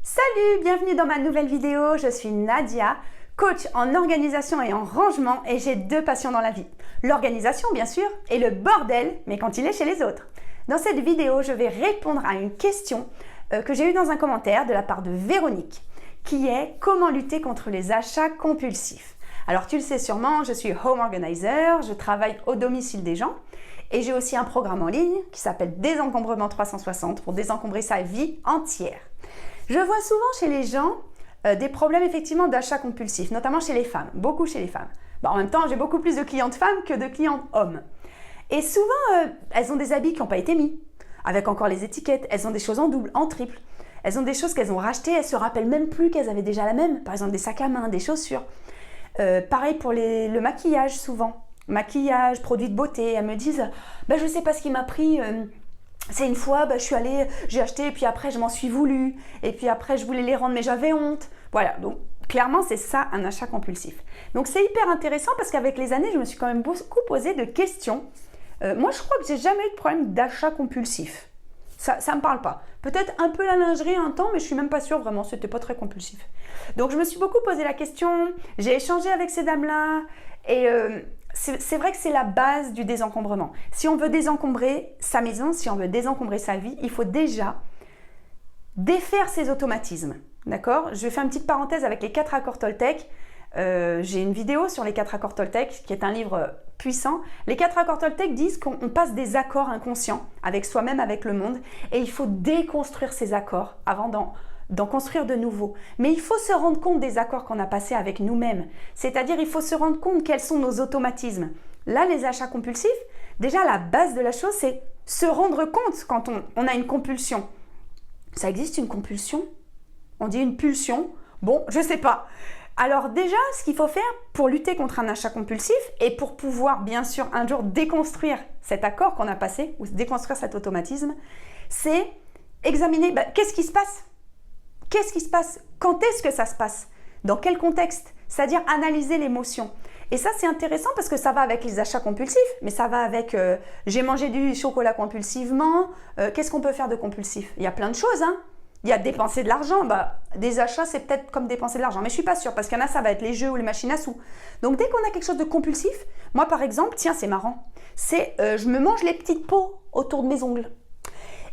Salut, bienvenue dans ma nouvelle vidéo, je suis Nadia, coach en organisation et en rangement et j'ai deux passions dans la vie. L'organisation bien sûr et le bordel, mais quand il est chez les autres. Dans cette vidéo, je vais répondre à une question que j'ai eue dans un commentaire de la part de Véronique, qui est comment lutter contre les achats compulsifs. Alors tu le sais sûrement, je suis home organizer, je travaille au domicile des gens et j'ai aussi un programme en ligne qui s'appelle Désencombrement 360 pour désencombrer sa vie entière. Je vois souvent chez les gens des problèmes effectivement d'achat compulsif, notamment chez les femmes, beaucoup chez les femmes. Bon, en même temps, j'ai beaucoup plus de clientes femmes que de clientes hommes. Et souvent, elles ont des habits qui n'ont pas été mis, avec encore les étiquettes, elles ont des choses en double, en triple, elles ont des choses qu'elles ont rachetées, elles ne se rappellent même plus qu'elles avaient déjà la même, par exemple des sacs à main, des chaussures. Pareil pour le maquillage souvent, maquillage, produits de beauté, elles me disent « je ne sais pas ce qui m'a pris ». C'est une fois, je suis allée, j'ai acheté, et puis après je m'en suis voulu, et puis après je voulais les rendre, mais j'avais honte. Voilà, donc clairement c'est ça un achat compulsif. Donc c'est hyper intéressant parce qu'avec les années, je me suis quand même beaucoup posé de questions. Moi je crois que j'ai jamais eu de problème d'achat compulsif. Ça me parle pas. Peut-être un peu la lingerie un temps, mais je suis même pas sûre vraiment, c'était pas très compulsif. Donc je me suis beaucoup posé la question, j'ai échangé avec ces dames-là, et c'est vrai que c'est la base du désencombrement. Si on veut désencombrer sa maison, si on veut désencombrer sa vie, il faut déjà défaire ses automatismes. D'accord ? Je vais faire une petite parenthèse avec les 4 accords Toltec. J'ai une vidéo sur les 4 accords Toltec, qui est un livre puissant. Les 4 accords Toltec disent qu'on passe des accords inconscients avec soi-même, avec le monde, et il faut déconstruire ces accords avant d'en construire de nouveaux. Mais il faut se rendre compte des accords qu'on a passés avec nous-mêmes. C'est-à-dire, il faut se rendre compte quels sont nos automatismes. Là, les achats compulsifs, déjà, la base de la chose, c'est se rendre compte quand on a une compulsion. Ça existe une compulsion ? On dit une pulsion ? Bon, je sais pas. Alors déjà, ce qu'il faut faire pour lutter contre un achat compulsif et pour pouvoir, bien sûr, un jour déconstruire cet accord qu'on a passé ou déconstruire cet automatisme, c'est examiner qu'est-ce qui se passe ? Qu'est-ce qui se passe ? Quand est-ce que ça se passe ? Dans quel contexte ? C'est-à-dire analyser l'émotion. Et ça, c'est intéressant parce que ça va avec les achats compulsifs, mais ça va avec j'ai mangé du chocolat compulsivement. Qu'est-ce qu'on peut faire de compulsif ? Il y a plein de choses. Il y a dépenser de l'argent. Des achats, c'est peut-être comme dépenser de l'argent, mais je ne suis pas sûre parce qu'il y en a, ça va être les jeux ou les machines à sous. Donc, dès qu'on a quelque chose de compulsif, moi, par exemple, tiens, c'est marrant, c'est je me mange les petites peaux autour de mes ongles.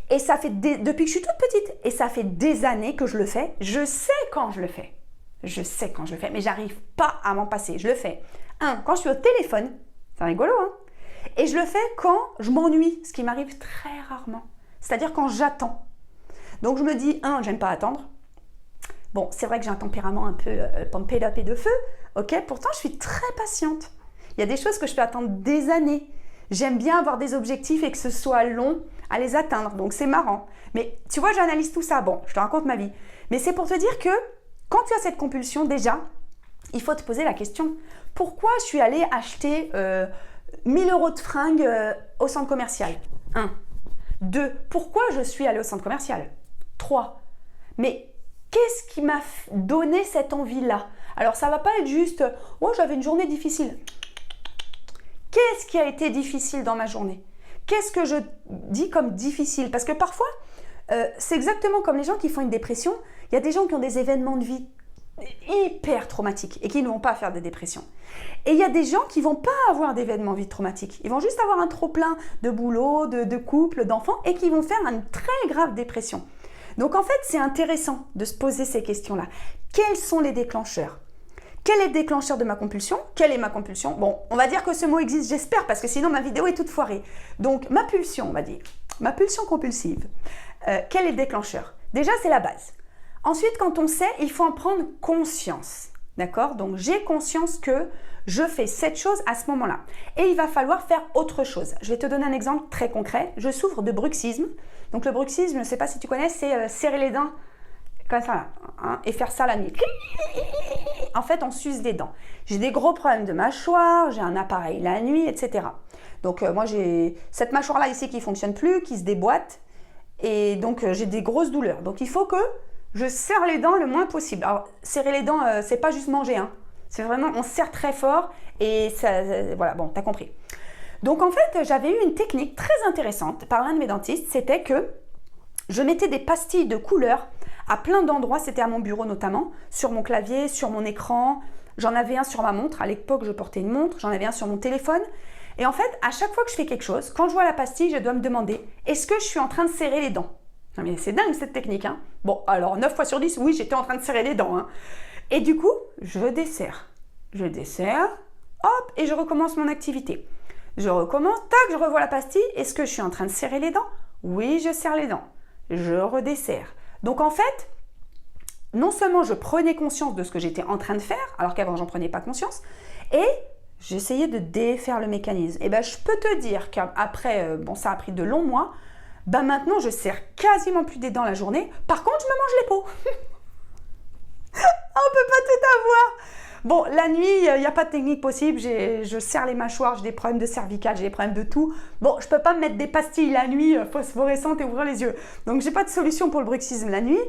Et ça fait depuis que je suis toute petite, et ça fait des années que je le fais. Je sais quand je le fais. Je sais quand je le fais, mais j'arrive pas à m'en passer. Je le fais, quand je suis au téléphone, c'est rigolo, et je le fais quand je m'ennuie, ce qui m'arrive très rarement. C'est-à-dire quand j'attends. Donc je me dis, j'aime pas attendre. Bon, c'est vrai que j'ai un tempérament un peu pampé de feu, ok. Pourtant, je suis très patiente. Il y a des choses que je peux attendre des années. J'aime bien avoir des objectifs et que ce soit long à les atteindre, donc c'est marrant. Mais tu vois, j'analyse tout ça. Bon, je te raconte ma vie. Mais c'est pour te dire que quand tu as cette compulsion, déjà, il faut te poser la question. Pourquoi je suis allée acheter 1000 € de fringues au centre commercial ? 1. 2. Pourquoi je suis allée au centre commercial ? 3. Mais qu'est-ce qui m'a donné cette envie-là ? Alors, ça ne va pas être juste « Oh, j'avais une journée difficile ». Qu'est-ce qui a été difficile dans ma journée ? Qu'est-ce que je dis comme difficile ? Parce que parfois, c'est exactement comme les gens qui font une dépression. Il y a des gens qui ont des événements de vie hyper traumatiques et qui ne vont pas faire des dépressions. Et il y a des gens qui ne vont pas avoir d'événements de vie traumatiques. Ils vont juste avoir un trop-plein de boulot, de couple, d'enfants et qui vont faire une très grave dépression. Donc en fait, c'est intéressant de se poser ces questions-là. Quels sont les déclencheurs ? Quel est le déclencheur de ma compulsion ? Quelle est ma compulsion ? Bon, on va dire que ce mot existe, j'espère, parce que sinon ma vidéo est toute foirée. Donc, ma pulsion, on va dire. Ma pulsion compulsive. Quel est le déclencheur ? Déjà, c'est la base. Ensuite, quand on sait, il faut en prendre conscience. D'accord ? Donc, j'ai conscience que je fais cette chose à ce moment-là. Et il va falloir faire autre chose. Je vais te donner un exemple très concret. Je souffre de bruxisme. Donc, le bruxisme, je ne sais pas si tu connais, c'est serrer les dents comme ça, et faire ça la nuit. En fait, on s'use les dents. J'ai des gros problèmes de mâchoire, j'ai un appareil la nuit, etc. Donc, moi, j'ai cette mâchoire-là ici qui ne fonctionne plus, qui se déboîte. Et donc, j'ai des grosses douleurs. Donc, il faut que je serre les dents le moins possible. Alors, serrer les dents, c'est pas juste manger. C'est vraiment, on serre très fort. Et ça, voilà, bon, t'as compris. Donc, en fait, j'avais eu une technique très intéressante par l'un de mes dentistes. C'était que je mettais des pastilles de couleur à plein d'endroits, c'était à mon bureau notamment, sur mon clavier, sur mon écran. J'en avais un sur ma montre, à l'époque je portais une montre, j'en avais un sur mon téléphone. Et en fait, à chaque fois que je fais quelque chose, quand je vois la pastille, je dois me demander, est-ce que je suis en train de serrer les dents? Non mais c'est dingue cette technique, hein. Bon, alors 9 fois sur 10, oui, j'étais en train de serrer les dents, hein. Et du coup, je desserre, hop, et je recommence mon activité. Je recommence, tac, je revois la pastille, est-ce que je suis en train de serrer les dents? Oui, je serre les dents, je redesserre. Donc en fait, non seulement je prenais conscience de ce que j'étais en train de faire, alors qu'avant j'en prenais pas conscience, et j'essayais de défaire le mécanisme. Et ben je peux te dire qu'après, bon ça a pris de longs mois, ben maintenant je serre quasiment plus des dents la journée, par contre je me mange les peaux. On peut pas tout avoir. Bon, la nuit, il n'y a pas de technique possible, je serre les mâchoires, j'ai des problèmes de cervicales, j'ai des problèmes de tout. Bon, je peux pas me mettre des pastilles la nuit phosphorescentes et ouvrir les yeux. Donc j'ai pas de solution pour le bruxisme la nuit.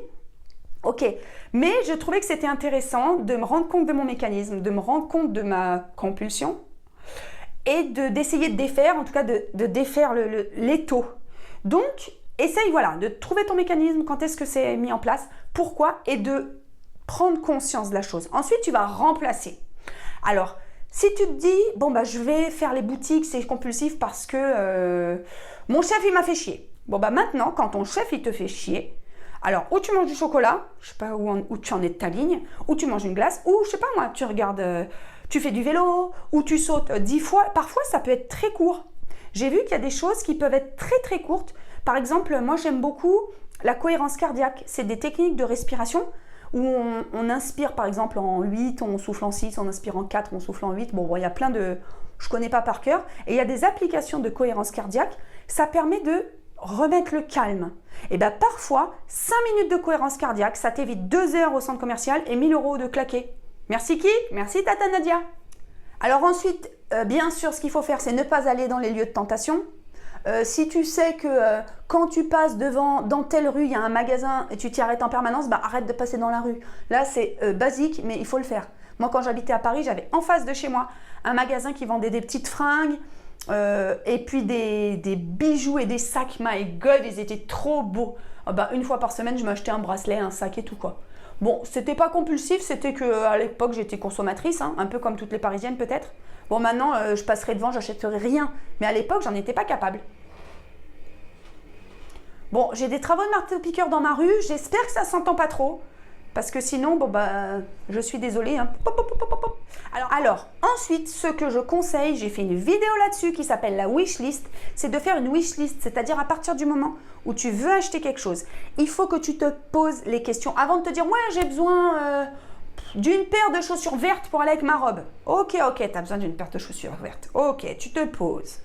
Ok, mais je trouvais que c'était intéressant de me rendre compte de mon mécanisme, de me rendre compte de ma compulsion et d'essayer de défaire, en tout cas de défaire l'étau. Donc, essaye voilà, de trouver ton mécanisme, quand est-ce que c'est mis en place, pourquoi, et de prendre conscience de la chose. Ensuite, tu vas remplacer. Alors, si tu te dis, bon, bah, je vais faire les boutiques, c'est compulsif parce que mon chef, il m'a fait chier. Bon, bah, maintenant, quand ton chef, il te fait chier, alors, ou tu manges du chocolat, je sais pas où tu en es de ta ligne, ou tu manges une glace, ou je sais pas moi, tu regardes, tu fais du vélo, ou tu sautes 10 fois. Parfois, ça peut être très court. J'ai vu qu'il y a des choses qui peuvent être très très courtes. Par exemple, moi, j'aime beaucoup la cohérence cardiaque. C'est des techniques de respiration où on inspire par exemple en 8, on souffle en 6, on inspire en 4, on souffle en 8. Bon, il y a plein de... Je ne connais pas par cœur. Et il y a des applications de cohérence cardiaque. Ça permet de remettre le calme. Et bien parfois, 5 minutes de cohérence cardiaque, ça t'évite 2 heures au centre commercial et 1000 € de claquer. Merci qui? Merci Tata Nadia. Alors ensuite, bien sûr, ce qu'il faut faire, c'est ne pas aller dans les lieux de tentation. Si tu sais que quand tu passes dans telle rue, il y a un magasin et tu t'y arrêtes en permanence, bah arrête de passer dans la rue. Là, c'est basique, mais il faut le faire. Moi, quand j'habitais à Paris, j'avais en face de chez moi un magasin qui vendait des petites fringues et puis des bijoux et des sacs. My God, ils étaient trop beaux. Une fois par semaine, je m'achetais un bracelet, un sac et tout quoi. Bon, c'était pas compulsif, c'était qu'à l'époque, j'étais consommatrice, hein, un peu comme toutes les Parisiennes peut-être. Bon, maintenant, je passerai devant, j'achèterai rien. Mais à l'époque, j'en étais pas capable. Bon, j'ai des travaux de marteau-piqueur dans ma rue. J'espère que ça s'entend pas trop. Parce que sinon, je suis désolée. Hein. Alors, ensuite, ce que je conseille, j'ai fait une vidéo là-dessus qui s'appelle la wishlist. C'est de faire une wishlist, c'est-à-dire à partir du moment où tu veux acheter quelque chose, il faut que tu te poses les questions avant de te dire « Ouais, j'ai besoin... d'une paire de chaussures vertes pour aller avec ma robe. » Ok, tu as besoin d'une paire de chaussures vertes. Ok, tu te poses.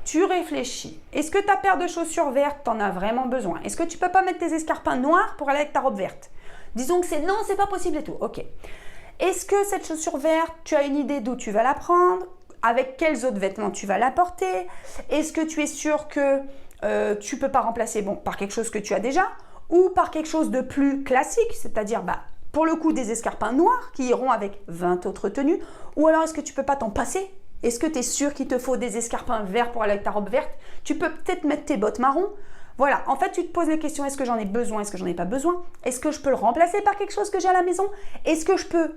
Tu réfléchis. Est-ce que ta paire de chaussures vertes, t'en as vraiment besoin? Est-ce que tu peux pas mettre tes escarpins noirs pour aller avec ta robe verte? Disons que non, c'est pas possible et tout. Ok. Est-ce que cette chaussure verte, tu as une idée d'où tu vas la prendre? Avec quels autres vêtements tu vas la porter? Est-ce que tu es sûr que tu peux pas remplacer par quelque chose que tu as déjà ou par quelque chose de plus classique, c'est-à-dire pour le coup, des escarpins noirs qui iront avec 20 autres tenues. Ou alors, est-ce que tu peux pas t'en passer? Est-ce que tu es sûr qu'il te faut des escarpins verts pour aller avec ta robe verte? Tu peux peut-être mettre tes bottes marron. Voilà, en fait, tu te poses les questions. Est-ce que j'en ai besoin? Est-ce que j'en ai pas besoin? Est-ce que je peux le remplacer par quelque chose que j'ai à la maison? Est-ce que je peux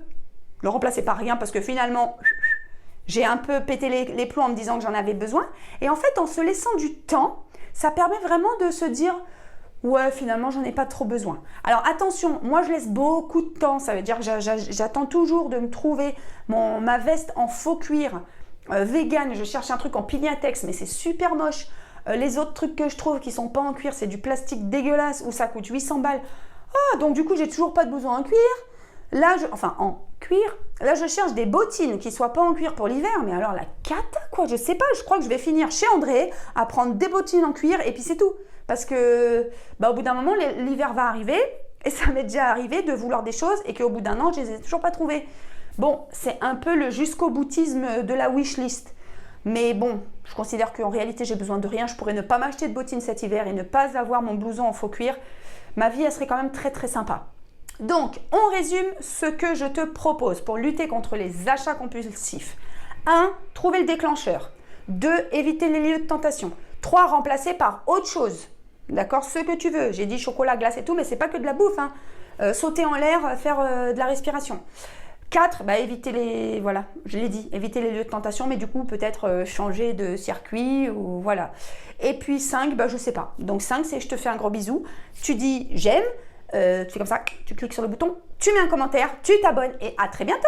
le remplacer par rien parce que finalement, j'ai un peu pété les plombs en me disant que j'en avais besoin? Et en fait, en se laissant du temps, ça permet vraiment de se dire... Ouais, finalement, j'en ai pas trop besoin. Alors attention, moi je laisse beaucoup de temps. Ça veut dire que j'attends toujours de me trouver ma veste en faux cuir vegan. Je cherche un truc en Pignattex, mais c'est super moche. Les autres trucs que je trouve qui sont pas en cuir, c'est du plastique dégueulasse où ça coûte 800 balles. Ah, donc du coup, j'ai toujours pas de besoin en cuir. Là, en cuir. Là, je cherche des bottines qui soient pas en cuir pour l'hiver. Mais alors la cata, quoi, je sais pas. Je crois que je vais finir chez André à prendre des bottines en cuir et puis c'est tout. Parce que au bout d'un moment, l'hiver va arriver et ça m'est déjà arrivé de vouloir des choses et qu'au bout d'un an, je les ai toujours pas trouvées. Bon, c'est un peu le jusqu'au boutisme de la wishlist. Mais bon, je considère qu'en réalité, j'ai besoin de rien. Je pourrais ne pas m'acheter de bottines cet hiver et ne pas avoir mon blouson en faux cuir. Ma vie, elle serait quand même très très sympa. Donc, on résume ce que je te propose pour lutter contre les achats compulsifs. 1. Trouver le déclencheur. 2. Éviter les lieux de tentation. 3. Remplacer par autre chose. D'accord? Ce que tu veux. J'ai dit chocolat, glace et tout, mais c'est pas que de la bouffe. Hein. sauter en l'air, faire de la respiration. 4, bah, éviter les, voilà, je l'ai dit, éviter les lieux de tentation, mais du coup peut-être changer de circuit ou voilà. Et puis 5, bah, je sais pas. Donc 5, c'est je te fais un gros bisou, tu dis j'aime, tu fais comme ça, tu cliques sur le bouton, tu mets un commentaire, tu t'abonnes et à très bientôt.